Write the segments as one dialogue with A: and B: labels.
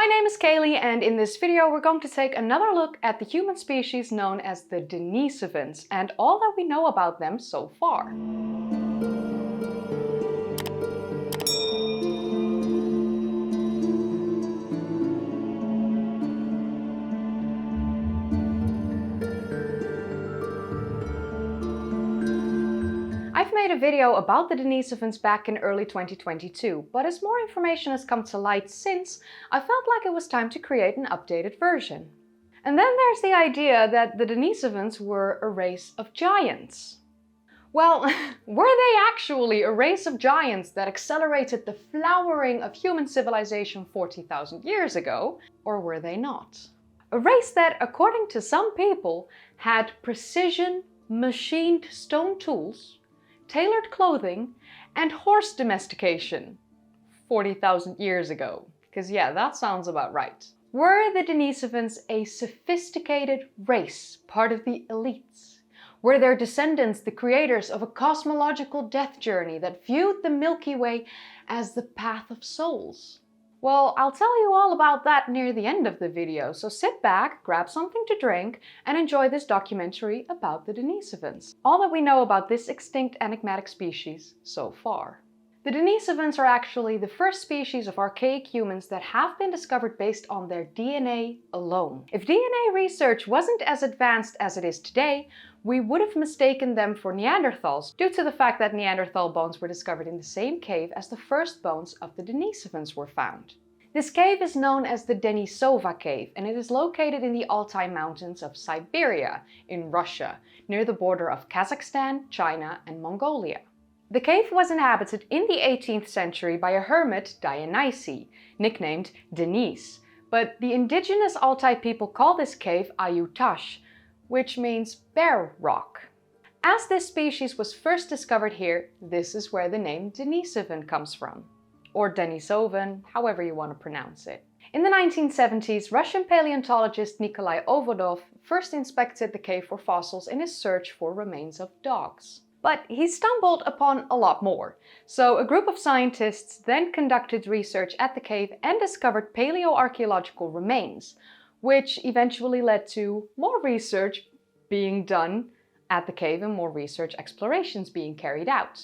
A: My name is Kaylee, and in this video we're going to take another look at the human species known as the Denisovans and all that we know about them so far. I've made a video about the Denisovans back in early 2022, but as more information has come to light since, I felt like it was time to create an updated version. And then there's the idea that the Denisovans were a race of giants. Well, were they actually a race of giants that accelerated the flowering of human civilization 40,000 years ago, or were they not? A race that, according to some people, had precision, machined stone tools, tailored clothing, and horse domestication 40,000 years ago. Because yeah, that sounds about right. Were the Denisovans a sophisticated race, part of the elites? Were their descendants the creators of a cosmological death journey that viewed the Milky Way as the path of souls? Well, I'll tell you all about that near the end of the video, so sit back, grab something to drink, and enjoy this documentary about the Denisovans. All that we know about this extinct enigmatic species so far. The Denisovans are actually the first species of archaic humans that have been discovered based on their DNA alone. If DNA research wasn't as advanced as it is today, we would have mistaken them for Neanderthals due to the fact that Neanderthal bones were discovered in the same cave as the first bones of the Denisovans were found. This cave is known as the Denisova cave, and it is located in the Altai Mountains of Siberia in Russia, near the border of Kazakhstan, China, and Mongolia. The cave was inhabited in the 18th century by a hermit, Dionysi, nicknamed Denis, but the indigenous Altai people call this cave Ayutash, which means bear rock. As this species was first discovered here, this is where the name Denisovan comes from, or Denisovan, however you want to pronounce it. In the 1970s, Russian paleontologist Nikolai Ovodov first inspected the cave for fossils in his search for remains of dogs. But he stumbled upon a lot more. So a group of scientists then conducted research at the cave and discovered paleoarchaeological remains, which eventually led to more research being done at the cave and more research explorations being carried out.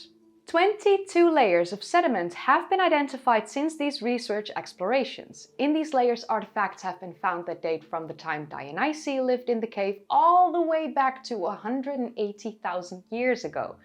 A: 22 layers of sediment have been identified since these research explorations. In these layers, artifacts have been found that date from the time Dionysi lived in the cave all the way back to 180,000 years ago.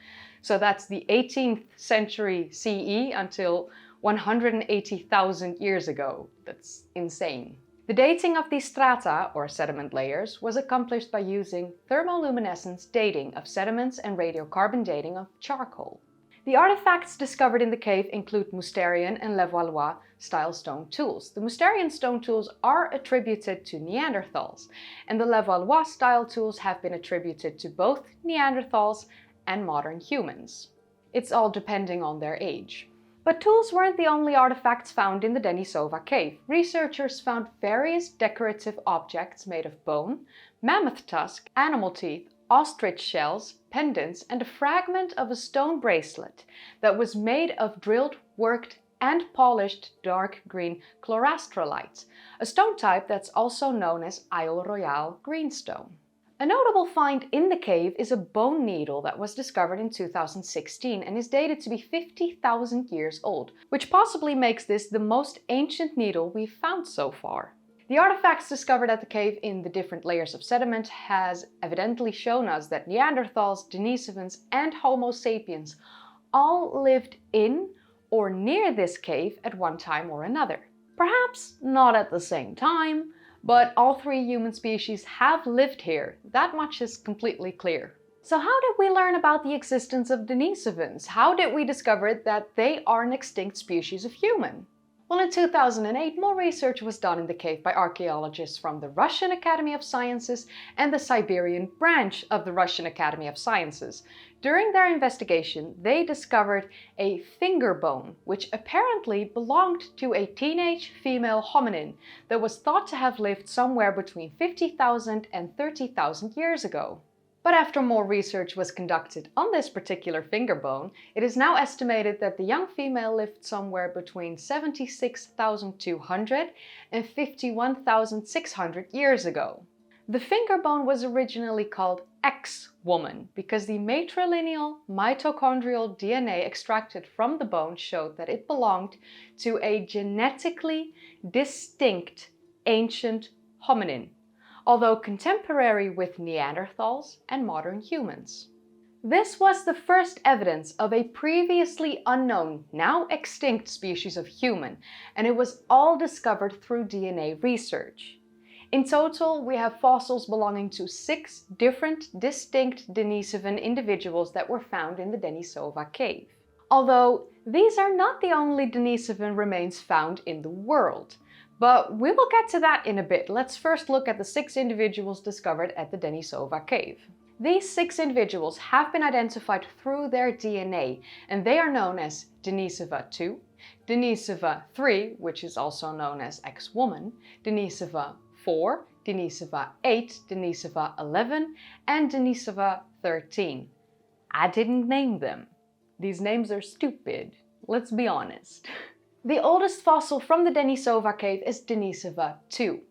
A: So that's the 18th century CE until 180,000 years ago. That's insane. The dating of these strata, or sediment layers, was accomplished by using thermoluminescence dating of sediments and radiocarbon dating of charcoal. The artifacts discovered in the cave include Mousterian and Levallois style stone tools. The Mousterian stone tools are attributed to Neanderthals, and the Levallois style tools have been attributed to both Neanderthals and modern humans. It's all depending on their age. But tools weren't the only artifacts found in the Denisova cave. Researchers found various decorative objects made of bone, mammoth tusk, animal teeth, ostrich shells, pendants, and a fragment of a stone bracelet that was made of drilled, worked, and polished dark green chlorastrolite, a stone type that's also known as Isle Royale greenstone. A notable find in the cave is a bone needle that was discovered in 2016 and is dated to be 50,000 years old, which possibly makes this the most ancient needle we've found so far. The artifacts discovered at the cave in the different layers of sediment has evidently shown us that Neanderthals, Denisovans, and Homo sapiens all lived in or near this cave at one time or another. Perhaps not at the same time, but all three human species have lived here. That much is completely clear. So how did we learn about the existence of Denisovans? How did we discover that they are an extinct species of human? Well, in 2008, more research was done in the cave by archaeologists from the Russian Academy of Sciences and the Siberian branch of the Russian Academy of Sciences. During their investigation, they discovered a finger bone, which apparently belonged to a teenage female hominin that was thought to have lived somewhere between 50,000 and 30,000 years ago. But after more research was conducted on this particular finger bone, it is now estimated that the young female lived somewhere between 76,200 and 51,600 years ago. The finger bone was originally called X-woman because the matrilineal mitochondrial DNA extracted from the bone showed that it belonged to a genetically distinct ancient hominin, although contemporary with Neanderthals and modern humans. This was the first evidence of a previously unknown, now extinct species of human, and it was all discovered through DNA research. In total, we have fossils belonging to 6 different, distinct Denisovan individuals that were found in the Denisova cave. Although these are not the only Denisovan remains found in the world. But we will get to that in a bit. Let's first look at the 6 individuals discovered at the Denisova cave. These 6 individuals have been identified through their DNA, and they are known as Denisova 2, Denisova 3, which is also known as X-woman, Denisova 4, Denisova 8, Denisova 11, and Denisova 13. I didn't name them. These names are stupid. Let's be honest. The oldest fossil from the Denisova cave is Denisova 2.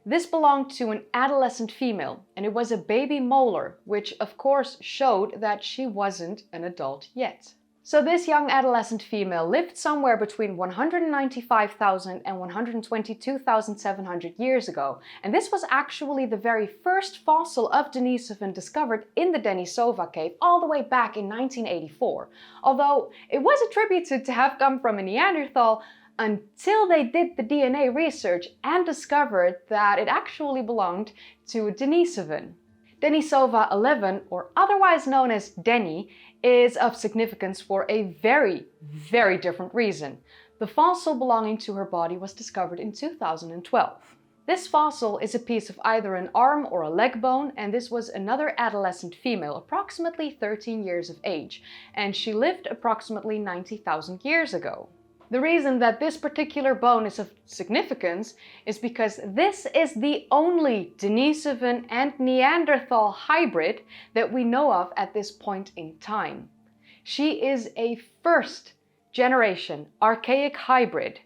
A: This belonged to an adolescent female, and it was a baby molar, which of course showed that she wasn't an adult yet. So this young adolescent female lived somewhere between 195,000 and 122,700 years ago, and this was actually the very first fossil of Denisovan discovered in the Denisova cave all the way back in 1984, although it was attributed to have come from a Neanderthal until they did the DNA research and discovered that it actually belonged to a Denisovan. Denisova 11, or otherwise known as Deni, is of significance for a very, very different reason. The fossil belonging to her body was discovered in 2012. This fossil is a piece of either an arm or a leg bone, and this was another adolescent female, approximately 13 years of age, and she lived approximately 90,000 years ago. The reason that this particular bone is of significance is because this is the only Denisovan and Neanderthal hybrid that we know of at this point in time. She is a first generation archaic hybrid.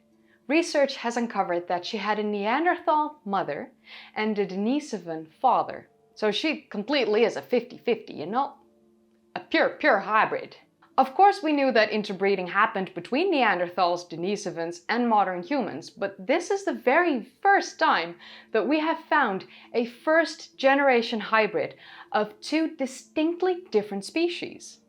A: Research has uncovered that she had a Neanderthal mother and a Denisovan father. So she completely is a 50-50, you know? A pure hybrid. Of course, we knew that interbreeding happened between Neanderthals, Denisovans, and modern humans, but this is the very first time that we have found a first-generation hybrid of 2 distinctly different species.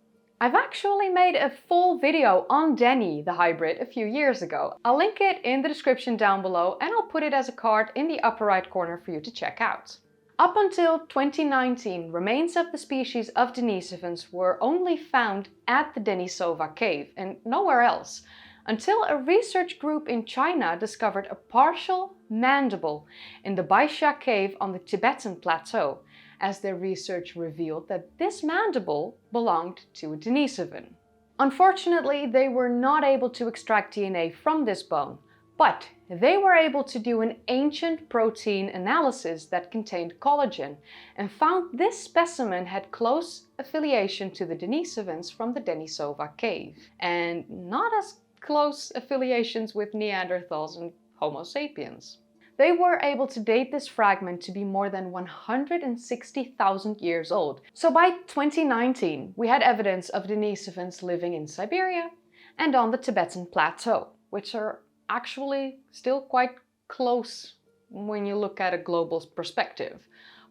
A: I've actually made a full video on Deni, the hybrid, a few years ago. I'll link it in the description down below, and I'll put it as a card in the upper right corner for you to check out. Up until 2019, remains of the species of Denisovans were only found at the Denisova cave and nowhere else, until a research group in China discovered a partial mandible in the Baisha cave on the Tibetan plateau, as their research revealed that this mandible belonged to a Denisovan. Unfortunately, they were not able to extract DNA from this bone, but they were able to do an ancient protein analysis that contained collagen and found this specimen had close affiliation to the Denisovans from the Denisova cave, and not as close affiliations with Neanderthals and Homo sapiens. They were able to date this fragment to be more than 160,000 years old. So by 2019, we had evidence of Denisovans living in Siberia and on the Tibetan plateau, which are actually still quite close when you look at a global perspective.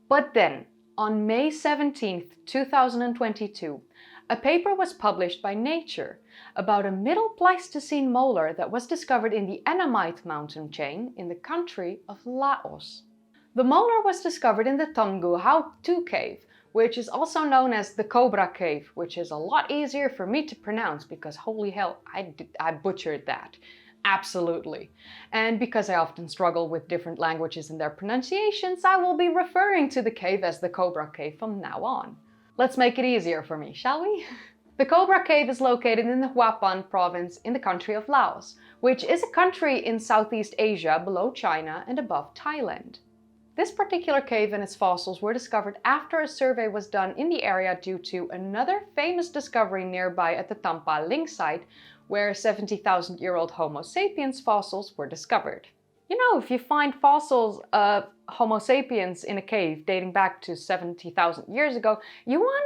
A: But then, on May 17th, 2022, a paper was published by Nature about a Middle Pleistocene molar that was discovered in the Annamite mountain chain in the country of Laos. The molar was discovered in the Tongguhao 2 cave, which is also known as the Cobra Cave, which is a lot easier for me to pronounce because holy hell, I butchered that. Absolutely. And because I often struggle with different languages and their pronunciations, I will be referring to the cave as the Cobra Cave from now on. Let's make it easier for me, shall we? The Cobra Cave is located in the Houaphanh province in the country of Laos, which is a country in Southeast Asia below China and above Thailand. This particular cave and its fossils were discovered after a survey was done in the area due to another famous discovery nearby at the Tampa Link site, where 70,000-year-old Homo sapiens fossils were discovered. You know, if you find fossils of Homo sapiens in a cave dating back to 70,000 years ago, you wanna,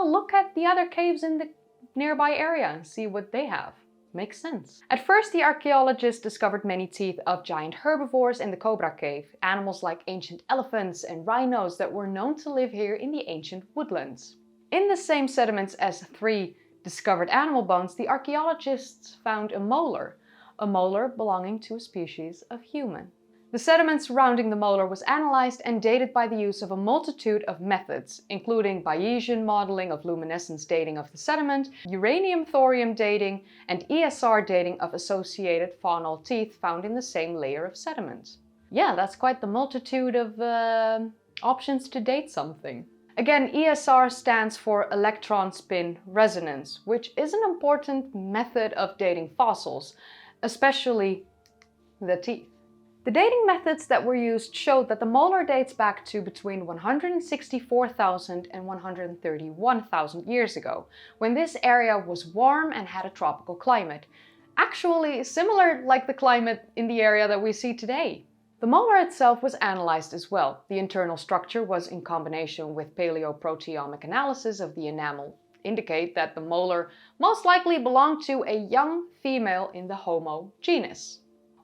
A: look at the other caves in the nearby area and see what they have. Makes sense. At first, the archaeologists discovered many teeth of giant herbivores in the Cobra Cave, animals like ancient elephants and rhinos that were known to live here in the ancient woodlands. In the same sediments as 3 discovered animal bones, the archaeologists found a molar belonging to a species of human. The sediment surrounding the molar was analyzed and dated by the use of a multitude of methods, including Bayesian modeling of luminescence dating of the sediment, uranium-thorium dating, and ESR dating of associated faunal teeth found in the same layer of sediment. Yeah, that's quite the multitude of options to date something. Again, ESR stands for electron spin resonance, which is an important method of dating fossils, especially the teeth. The dating methods that were used showed that the molar dates back to between 164,000 and 131,000 years ago, when this area was warm and had a tropical climate. Actually, similar like the climate in the area that we see today. The molar itself was analyzed as well. The internal structure was in combination with paleoproteomic analysis of the enamel indicate that the molar most likely belonged to a young female in the Homo genus.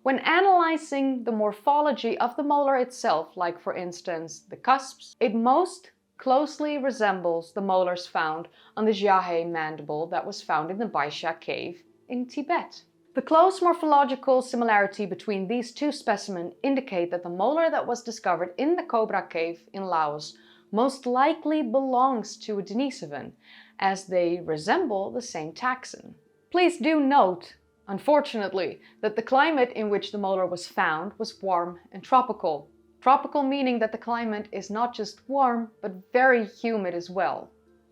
A: When analyzing the morphology of the molar itself, like for instance the cusps, it most closely resembles the molars found on the Jiahe mandible that was found in the Baisha cave in Tibet. The close morphological similarity between these 2 specimens indicate that the molar that was discovered in the Cobra cave in Laos most likely belongs to a Denisovan, as they resemble the same taxon. Please do note, unfortunately, that the climate in which the molar was found was warm and tropical. Tropical meaning that the climate is not just warm, but very humid as well.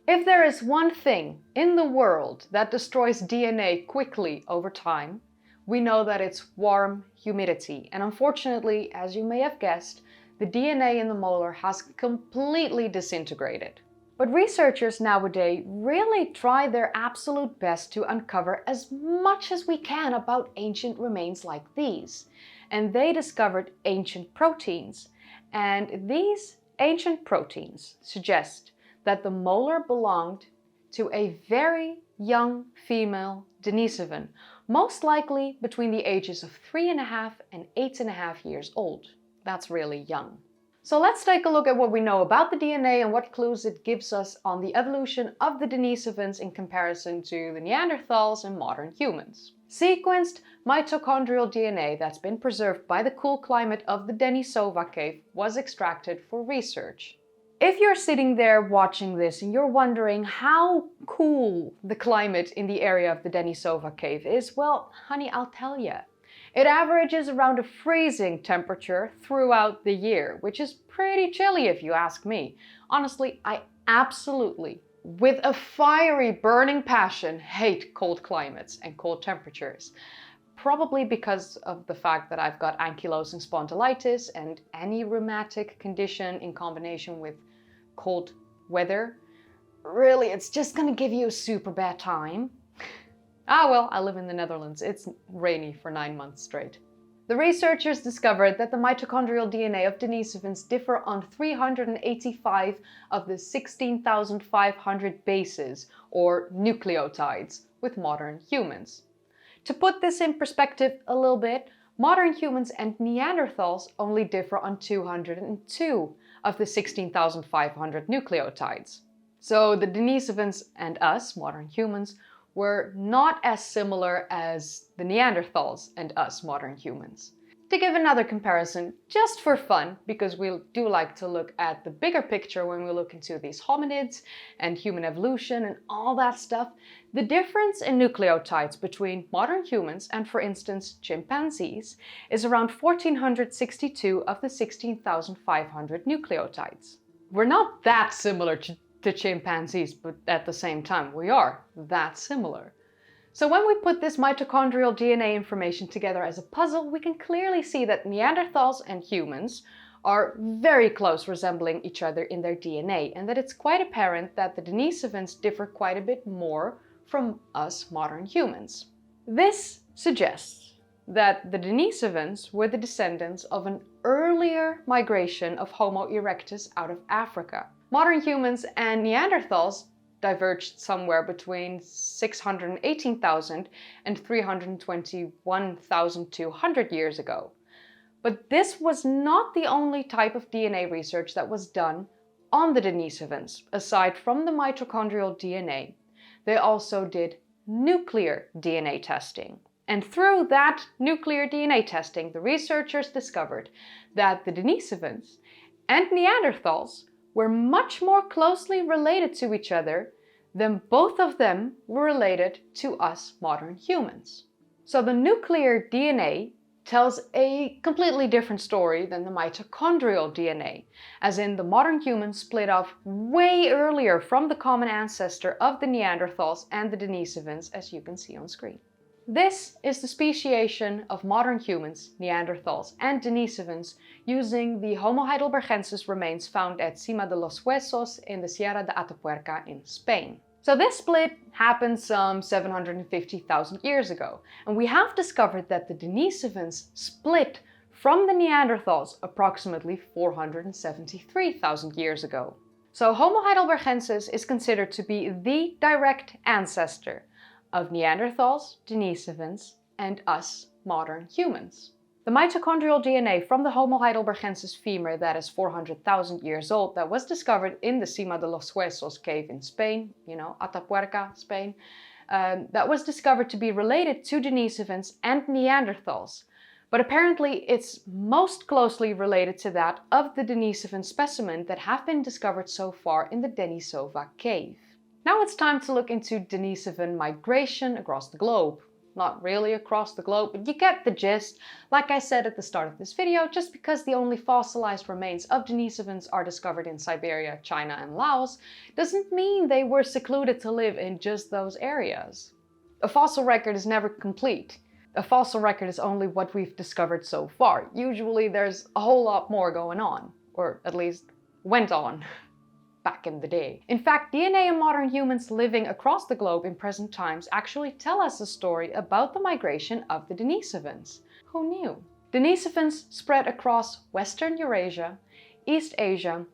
A: If there is one thing in the world that destroys DNA quickly over time, we know that it's warm humidity. And unfortunately, as you may have guessed, the DNA in the molar has completely disintegrated. But researchers nowadays really try their absolute best to uncover as much as we can about ancient remains like these. And they discovered ancient proteins. And these ancient proteins suggest that the molar belonged to a very young female Denisovan, most likely between the ages of 3.5 and 8.5 years old. That's really young. So let's take a look at what we know about the DNA and what clues it gives us on the evolution of the Denisovans in comparison to the Neanderthals and modern humans. Sequenced mitochondrial DNA that's been preserved by the cool climate of the Denisova cave was extracted for research. If you're sitting there watching this and you're wondering how cool the climate in the area of the Denisova cave is, well, honey, I'll tell you. It averages around a freezing temperature throughout the year, which is pretty chilly if you ask me. Honestly, I absolutely, with a fiery burning passion, hate cold climates and cold temperatures. Probably because of the fact that I've got ankylosing spondylitis, and any rheumatic condition in combination with cold weather, really, it's just gonna give you a super bad time. Ah well, I live in the Netherlands. It's rainy for 9 months straight. The researchers discovered that the mitochondrial DNA of Denisovans differ on 385 of the 16,500 bases, or nucleotides, with modern humans. To put this in perspective a little bit, modern humans and Neanderthals only differ on 202 of the 16,500 nucleotides. So the Denisovans and us, modern humans, were not as similar as the Neanderthals and us, modern humans. To give another comparison, just for fun, because we do like to look at the bigger picture when we look into these hominids and human evolution and all that stuff, the difference in nucleotides between modern humans and, for instance, chimpanzees is around 1462 of the 16,500 nucleotides. We're not that similar to chimpanzees, but at the same time, we are that similar. So when we put this mitochondrial DNA information together as a puzzle, we can clearly see that Neanderthals and humans are very close, resembling each other in their DNA, and that it's quite apparent that the Denisovans differ quite a bit more from us modern humans. This suggests that the Denisovans were the descendants of an earlier migration of Homo erectus out of Africa. Modern humans and Neanderthals diverged somewhere between 618,000 and 321,200 years ago. But this was not the only type of DNA research that was done on the Denisovans. Aside from the mitochondrial DNA, they also did nuclear DNA testing. And through that nuclear DNA testing, the researchers discovered that the Denisovans and Neanderthals were much more closely related to each other than both of them were related to us modern humans. So the nuclear DNA tells a completely different story than the mitochondrial DNA, as in the modern humans split off way earlier from the common ancestor of the Neanderthals and the Denisovans, as you can see on screen. This is the speciation of modern humans, Neanderthals and Denisovans using the Homo heidelbergensis remains found at Cima de los Huesos in the Sierra de Atapuerca in Spain. So this split happened some 750,000 years ago, and we have discovered that the Denisovans split from the Neanderthals approximately 473,000 years ago. So Homo heidelbergensis is considered to be the direct ancestor of Neanderthals, Denisovans, and us modern humans. The mitochondrial DNA from the Homo heidelbergensis femur that is 400,000 years old, that was discovered in the Cima de los Huesos cave in Spain, Atapuerca, Spain, that was discovered to be related to Denisovans and Neanderthals. But apparently it's most closely related to that of the Denisovan specimen that have been discovered so far in the Denisova cave. Now it's time to look into Denisovan migration across the globe. Not really across the globe, but you get the gist. Like I said at the start of this video, just because the only fossilized remains of Denisovans are discovered in Siberia, China, and Laos, doesn't mean they were secluded to live in just those areas. A fossil record is never complete. A fossil record is only what we've discovered so far. Usually there's a whole lot more going on, or at least went on. Back in the day. In fact, DNA in modern humans living across the globe in present times actually tell us a story about the migration of the Denisovans. Who knew? Denisovans spread across Western Eurasia, East Asia,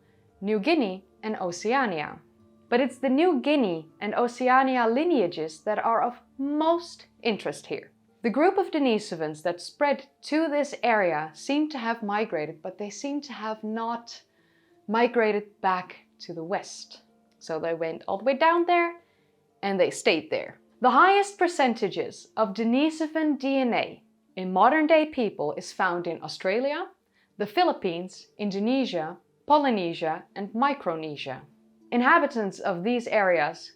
A: New Guinea, and Oceania. But it's the New Guinea and Oceania lineages that are of most interest here. The group of Denisovans that spread to this area seem to have migrated, but they seem to have not migrated back to the west. So they went all the way down there and they stayed there. The highest percentages of Denisovan DNA in modern day people is found in Australia, the Philippines, Indonesia, Polynesia, and Micronesia. Inhabitants of these areas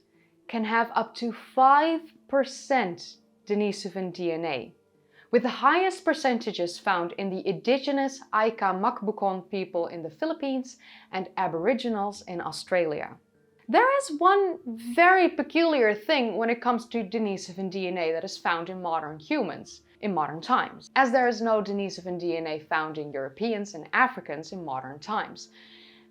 A: can have up to 5% Denisovan DNA, with the highest percentages found in the indigenous Aika Makbukon people in the Philippines and Aboriginals in Australia. There is one very peculiar thing when it comes to Denisovan DNA that is found in modern humans in modern times, as there is no Denisovan DNA found in Europeans and Africans in modern times.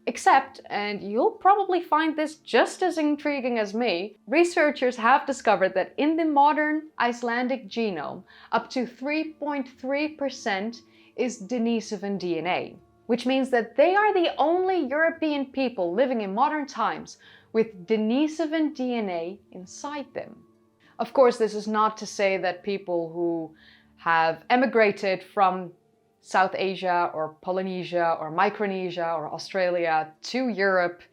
A: Except, and you'll probably find this just as intriguing as me, researchers have discovered that in the modern Icelandic genome, up to 3.3% is Denisovan DNA, which means that they are the only European people living in modern times with Denisovan DNA inside them. Of course, this is not to say that people who have emigrated from South Asia or Polynesia or Micronesia or Australia to Europe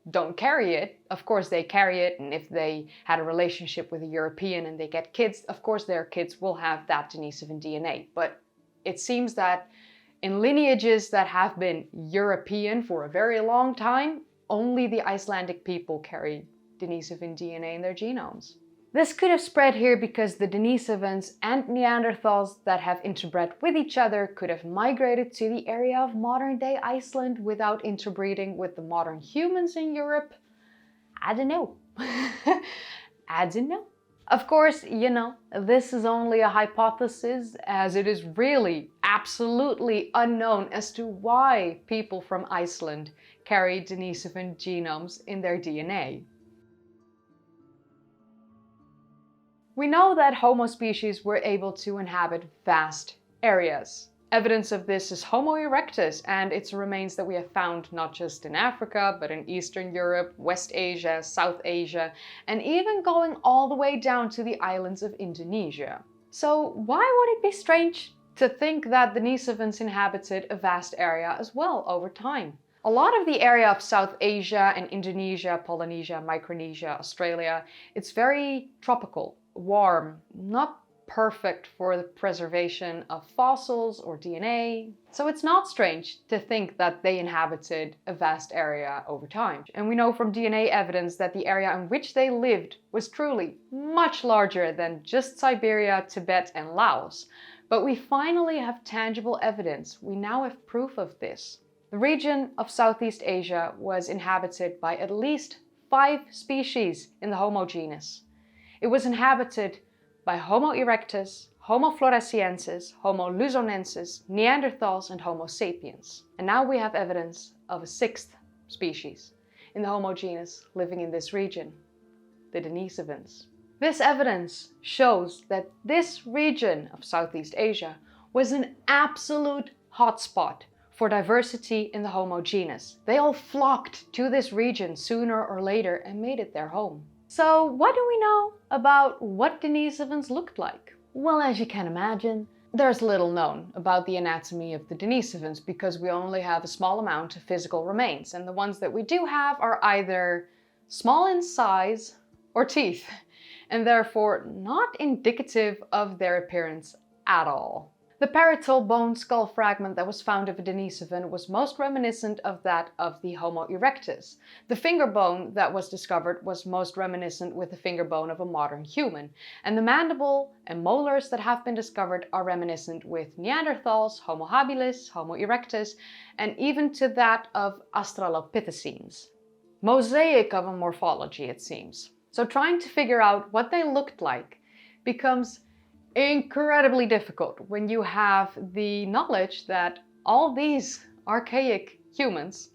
A: don't carry it. Of course they carry it, and if they had a relationship with a European and they get kids, of course their kids will have that Denisovan DNA. But it seems that in lineages that have been European for a very long time, only the Icelandic people carry Denisovan DNA in their genomes. This could have spread here because the Denisovans and Neanderthals that have interbred with each other could have migrated to the area of modern-day Iceland without interbreeding with the modern humans in Europe. I don't know. I don't know. Of course, this is only a hypothesis, as it is really absolutely unknown as to why people from Iceland carry Denisovan genomes in their DNA. We know that Homo species were able to inhabit vast areas. Evidence of this is Homo erectus and its remains that we have found not just in Africa, but in Eastern Europe, West Asia, South Asia, and even going all the way down to the islands of Indonesia. So why would it be strange to think that the Denisovans inhabited a vast area as well over time? A lot of the area of South Asia and Indonesia, Polynesia, Micronesia, Australia, it's very tropical, warm, not perfect for the preservation of fossils or DNA. So it's not strange to think that they inhabited a vast area over time. And we know from DNA evidence that the area in which they lived was truly much larger than just Siberia, Tibet, and Laos. But we finally have tangible evidence. We now have proof of this. The region of Southeast Asia was inhabited by at least 5 species in the Homo genus. It was inhabited by Homo erectus, Homo floresiensis, Homo luzonensis, Neanderthals, and Homo sapiens. And now we have evidence of a 6th species in the Homo genus living in this region, the Denisovans. This evidence shows that this region of Southeast Asia was an absolute hotspot for diversity in the Homo genus. They all flocked to this region sooner or later and made it their home. So what do we know about what Denisovans looked like? Well, as you can imagine, there's little known about the anatomy of the Denisovans because we only have a small amount of physical remains, and the ones that we do have are either small in size or teeth, and therefore not indicative of their appearance at all. The parietal bone skull fragment that was found of a Denisovan was most reminiscent of that of the Homo erectus. The finger bone that was discovered was most reminiscent with the finger bone of a modern human. And the mandible and molars that have been discovered are reminiscent with Neanderthals, Homo habilis, Homo erectus, and even to that of Australopithecines. Mosaic of a morphology, it seems. So trying to figure out what they looked like becomes incredibly difficult when you have the knowledge that all these archaic humans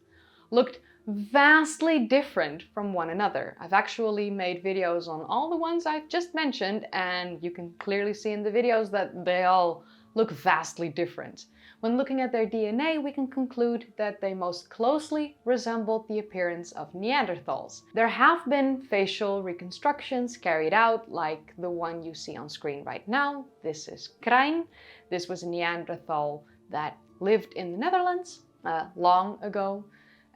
A: looked vastly different from one another. I've actually made videos on all the ones I've just mentioned, and you can clearly see in the videos that they all look vastly different. When looking at their DNA, we can conclude that they most closely resembled the appearance of Neanderthals. There have been facial reconstructions carried out, like the one you see on screen right now. This is Krijn. This was a Neanderthal that lived in the Netherlands long ago.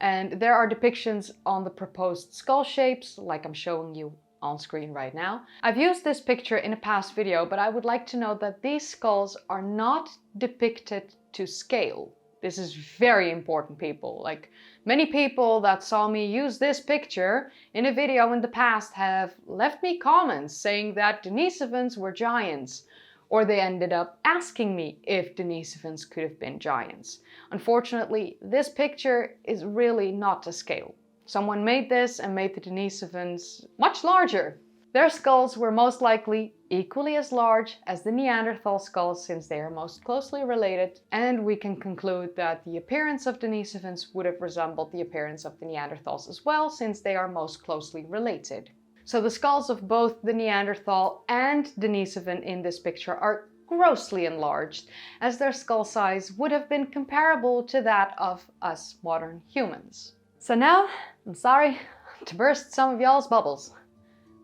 A: And there are depictions on the proposed skull shapes, like I'm showing you on screen right now. I've used this picture in a past video, but I would like to note that these skulls are not depicted to scale. This is very important, people. Like, many people that saw me use this picture in a video in the past have left me comments saying that Denisovans were giants, or they ended up asking me if Denisovans could have been giants. Unfortunately, this picture is really not to scale. Someone made this and made the Denisovans much larger. Their skulls were most likely equally as large as the Neanderthal skulls, since they are most closely related, and we can conclude that the appearance of Denisovans would have resembled the appearance of the Neanderthals as well, since they are most closely related. So the skulls of both the Neanderthal and Denisovan in this picture are grossly enlarged, as their skull size would have been comparable to that of us modern humans. So now, I'm sorry to burst some of y'all's bubbles,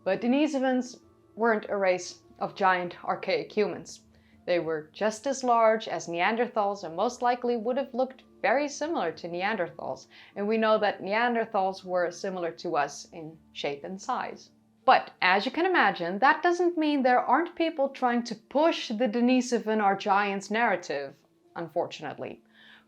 A: but Denisovans weren't a race of giant archaic humans. They were just as large as Neanderthals and most likely would have looked very similar to Neanderthals. And we know that Neanderthals were similar to us in shape and size. But as you can imagine, that doesn't mean there aren't people trying to push the Denisovan are giants narrative, unfortunately.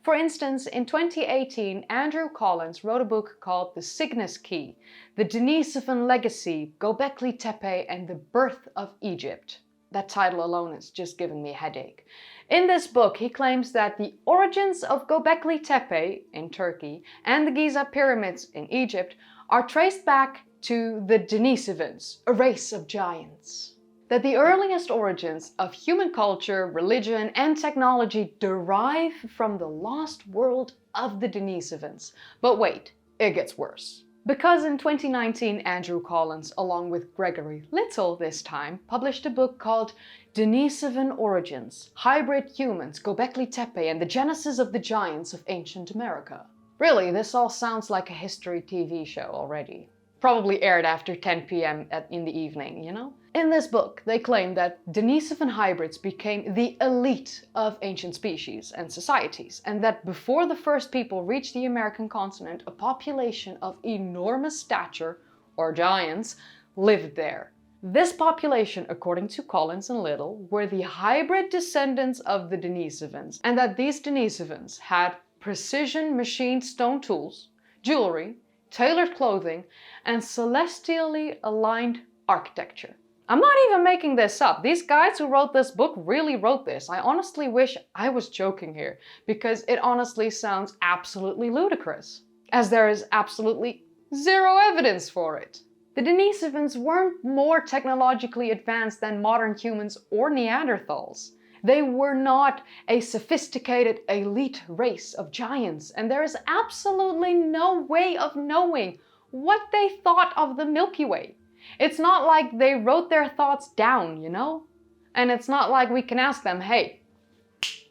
A: For instance, in 2018, Andrew Collins wrote a book called The Cygnus Key, The Denisovan Legacy, Göbekli Tepe and the Birth of Egypt. That title alone is just giving me a headache. In this book, he claims that the origins of Göbekli Tepe in Turkey and the Giza pyramids in Egypt are traced back to the Denisovans, a race of giants. that the earliest origins of human culture, religion, and technology derive from the lost world of the Denisovans. But wait, it gets worse. Because in 2019, Andrew Collins, along with Gregory Little this time, published a book called Denisovan Origins, Hybrid Humans, Göbekli Tepe, and the Genesis of the Giants of Ancient America. Really, this all sounds like a history TV show already. Probably aired after 10 p.m. in the evening, you know? In this book, they claim that Denisovan hybrids became the elite of ancient species and societies, and that before the first people reached the American continent, a population of enormous stature, or giants, lived there. This population, according to Collins and Little, were the hybrid descendants of the Denisovans, and that these Denisovans had precision machined stone tools, jewelry, tailored clothing, and celestially aligned architecture. I'm not even making this up. These guys who wrote this book really wrote this. I honestly wish I was joking here, because it honestly sounds absolutely ludicrous, as there is absolutely zero evidence for it. The Denisovans weren't more technologically advanced than modern humans or Neanderthals. They were not a sophisticated elite race of giants, and there is absolutely no way of knowing what they thought of the Milky Way. It's not like they wrote their thoughts down, you know? And it's not like we can ask them, hey,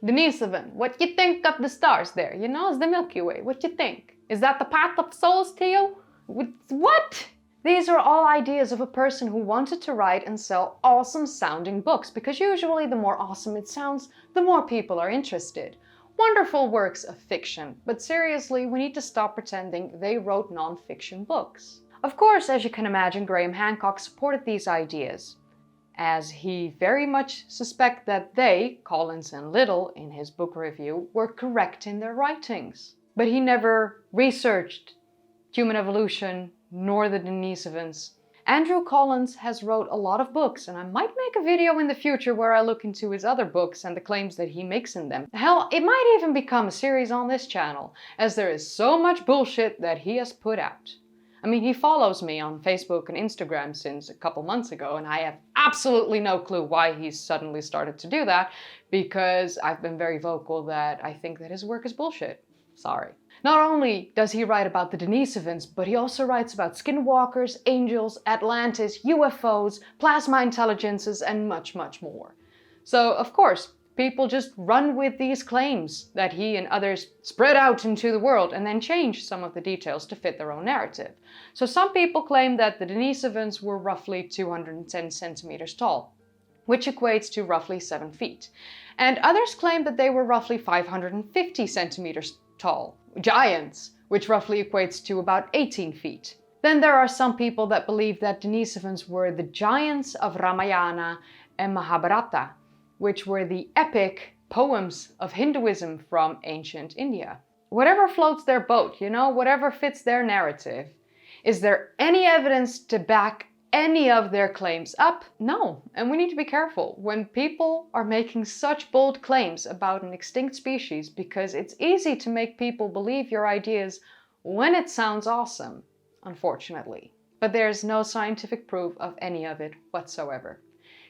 A: Denisovan, what you think of the stars there? You know, it's the Milky Way. What you think? Is that the path of souls to you? What? These are all ideas of a person who wanted to write and sell awesome sounding books, because usually the more awesome it sounds, the more people are interested. Wonderful works of fiction, but seriously, we need to stop pretending they wrote non-fiction books. Of course, as you can imagine, Graham Hancock supported these ideas, as he very much suspected that they, Collins and Little, in his book review, were correct in their writings. But he never researched human evolution, nor the Denisovans. Andrew Collins has wrote a lot of books, and I might make a video in the future where I look into his other books and the claims that he makes in them. Hell, it might even become a series on this channel, as there is so much bullshit that he has put out. I mean, he follows me on Facebook and Instagram since a couple months ago, and I have absolutely no clue why he's suddenly started to do that, because I've been very vocal that I think that his work is bullshit. Sorry. Not only does he write about the Denisovans, but he also writes about skinwalkers, angels, Atlantis, UFOs, plasma intelligences, and much, much more. So, of course, people just run with these claims that he and others spread out into the world and then change some of the details to fit their own narrative. So some people claim that the Denisovans were roughly 210 centimeters tall, which equates to roughly 7 feet. And others claim that they were roughly 550 centimeters tall, giants, which roughly equates to about 18 feet. Then there are some people that believe that Denisovans were the giants of Ramayana and Mahabharata, which were the epic poems of Hinduism from ancient India. Whatever floats their boat, you know, whatever fits their narrative. Is there any evidence to back any of their claims up? No, and we need to be careful when people are making such bold claims about an extinct species, because it's easy to make people believe your ideas when it sounds awesome, unfortunately. But there's no scientific proof of any of it whatsoever.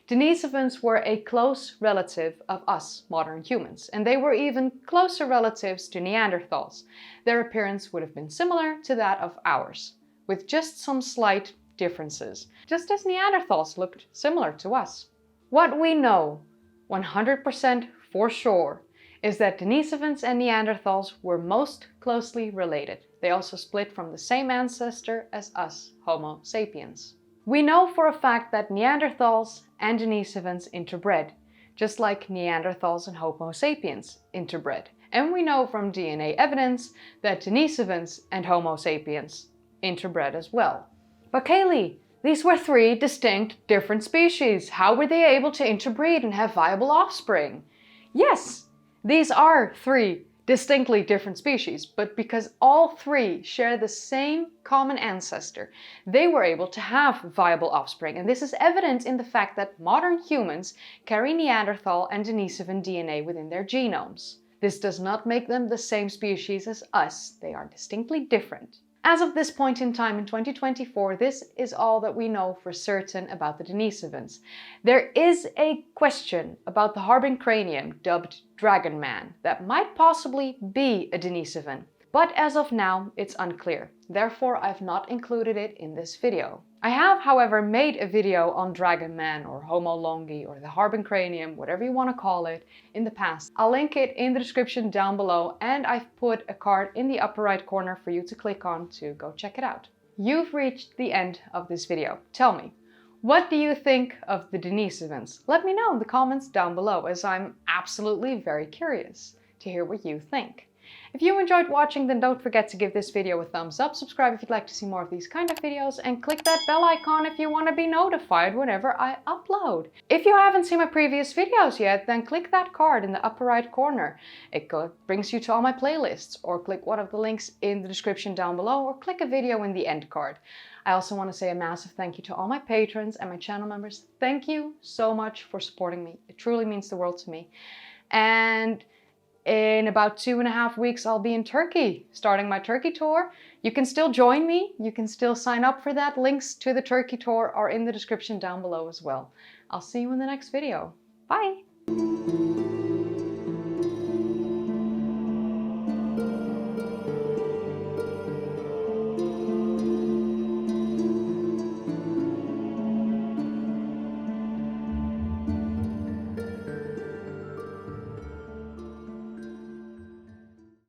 A: Denisovans were a close relative of us modern humans, and they were even closer relatives to Neanderthals. Their appearance would have been similar to that of ours, with just some slight differences, just as Neanderthals looked similar to us. What we know 100% for sure is that Denisovans and Neanderthals were most closely related. They also split from the same ancestor as us, Homo sapiens. We know for a fact that Neanderthals and Denisovans interbred, just like Neanderthals and Homo sapiens interbred. And we know from DNA evidence that Denisovans and Homo sapiens interbred as well. But Kaylee, these were 3 distinct different species. How were they able to interbreed and have viable offspring? Yes, these are 3 distinctly different species, but because all 3 share the same common ancestor, they were able to have viable offspring. And this is evident in the fact that modern humans carry Neanderthal and Denisovan DNA within their genomes. This does not make them the same species as us. They are distinctly different. As of this point in time in 2024, this is all that we know for certain about the Denisovans. There is a question about the Harbin cranium, dubbed Dragon Man, that might possibly be a Denisovan. But as of now, it's unclear. Therefore, I've not included it in this video. I have, however, made a video on Dragon Man or Homo longi or the Harbin cranium, whatever you want to call it, in the past. I'll link it in the description down below, and I've put a card in the upper right corner for you to click on to go check it out. You've reached the end of this video. Tell me, what do you think of the Denisovans? Let me know in the comments down below, as I'm absolutely very curious to hear what you think. If you enjoyed watching, then don't forget to give this video a thumbs up, subscribe if you'd like to see more of these kind of videos, and click that bell icon if you want to be notified whenever I upload. If you haven't seen my previous videos yet, then click that card in the upper right corner. It brings you to all my playlists, or click one of the links in the description down below, or click a video in the end card. I also want to say a massive thank you to all my patrons and my channel members. Thank you so much for supporting me. It truly means the world to me. And in about 2.5 weeks, I'll be in Turkey, starting my Turkey tour. You can still join me. You can still sign up for that. Links to the Turkey tour are in the description down below as well. I'll see you in the next video. Bye!